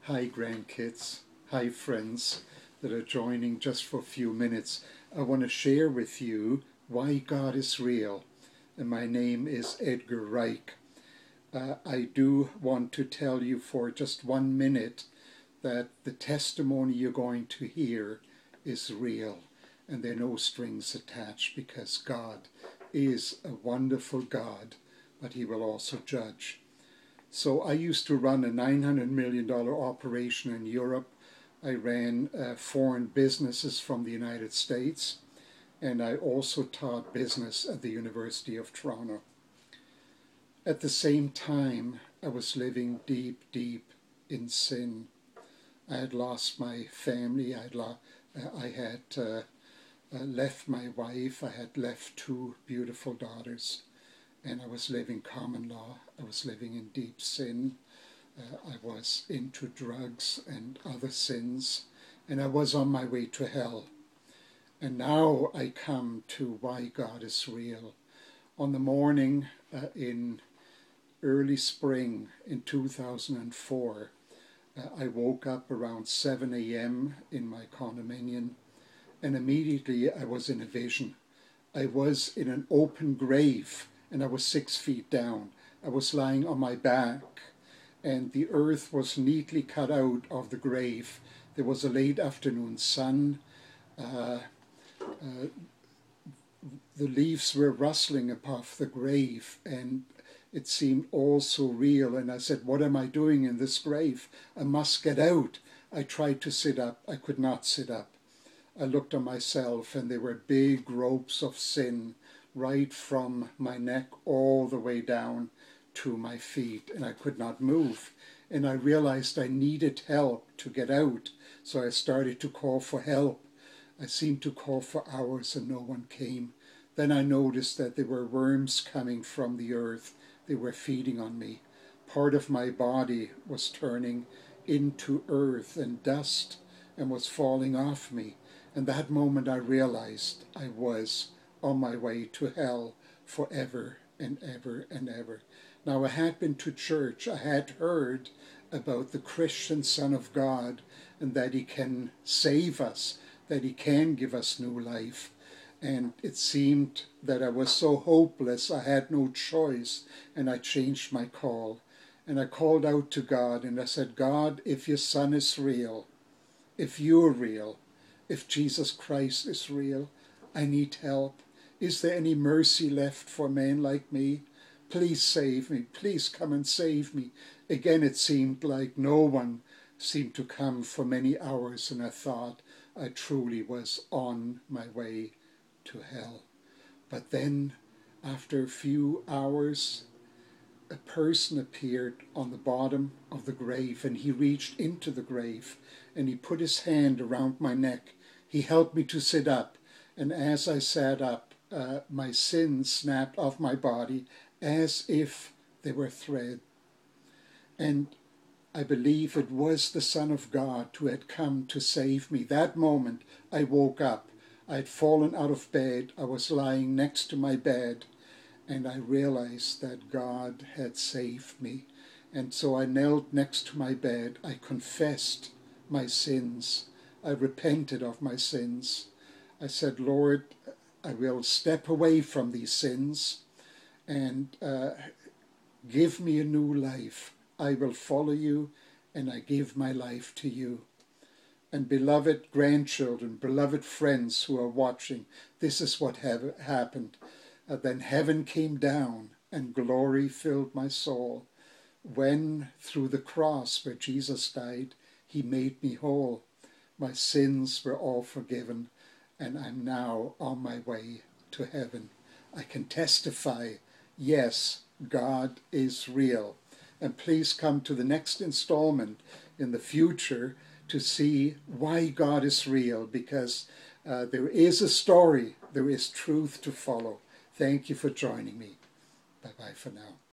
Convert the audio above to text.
Hi grandkids, hi friends that are joining just for a few minutes. I want to share with you why God is real. And my name is Edgar Reich. I do want to tell you for just 1 minute that the testimony you're going to hear is real and there are no strings attached, because God is a wonderful God, but he will also judge. So I used to run a $900 million operation in Europe. I ran foreign businesses from the United States, and I also taught business at the University of Toronto. At the same time, I was living deep, deep in sin. I had lost my family. I had left my wife. I had left 2 beautiful daughters. And I was living common law. I was living in deep sin. I was into drugs and other sins. And I was on my way to hell. And now I come to why God is real. On the morning in early spring in 2004, I woke up around 7 a.m. in my condominium. And immediately I was in a vision. I was in an open grave. And I was 6 feet down. I was lying on my back, and the earth was neatly cut out of the grave. There was a late afternoon sun. The leaves were rustling above the grave, and it seemed all so real. And I said, what am I doing in this grave? I must get out. I tried to sit up. I could not sit up. I looked at myself, and there were big ropes of sin right from my neck all the way down to my feet, and I could not move. And I realized I needed help to get out, so I started to call for help. I seemed to call for hours and no one came. Then I noticed that there were worms coming from the earth. They were feeding on me. Part of my body was turning into earth and dust and was falling off me. And that moment I realized I was on my way to hell forever and ever and ever. Now, I had been to church. I had heard about the Christian Son of God and that he can save us, that he can give us new life. And it seemed that I was so hopeless, I had no choice, and I changed my call. And I called out to God and I said, God, if your Son is real, if you're real, if Jesus Christ is real, I need help. Is there any mercy left for men like me? Please save me. Please come and save me. Again, it seemed like no one seemed to come for many hours, and I thought I truly was on my way to hell. But then, after a few hours, a person appeared on the bottom of the grave, and he reached into the grave, and he put his hand around my neck. He helped me to sit up, and as I sat up, my sins snapped off my body as if they were thread. And I believe it was the Son of God who had come to save me. That moment I woke up. I had fallen out of bed. I was lying next to my bed, and I realized that God had saved me. And so I knelt next to my bed. I confessed my sins. I repented of my sins. I said, Lord, I will step away from these sins and give me a new life. I will follow you, and I give my life to you. And beloved grandchildren, beloved friends who are watching, this is what happened. Then heaven came down, and glory filled my soul, when through the cross where Jesus died, he made me whole. My sins were all forgiven, and I'm now on my way to heaven. I can testify, yes, God is real. And please come to the next installment in the future to see why God is real, because there is a story, there is truth to follow. Thank you for joining me. Bye-bye for now.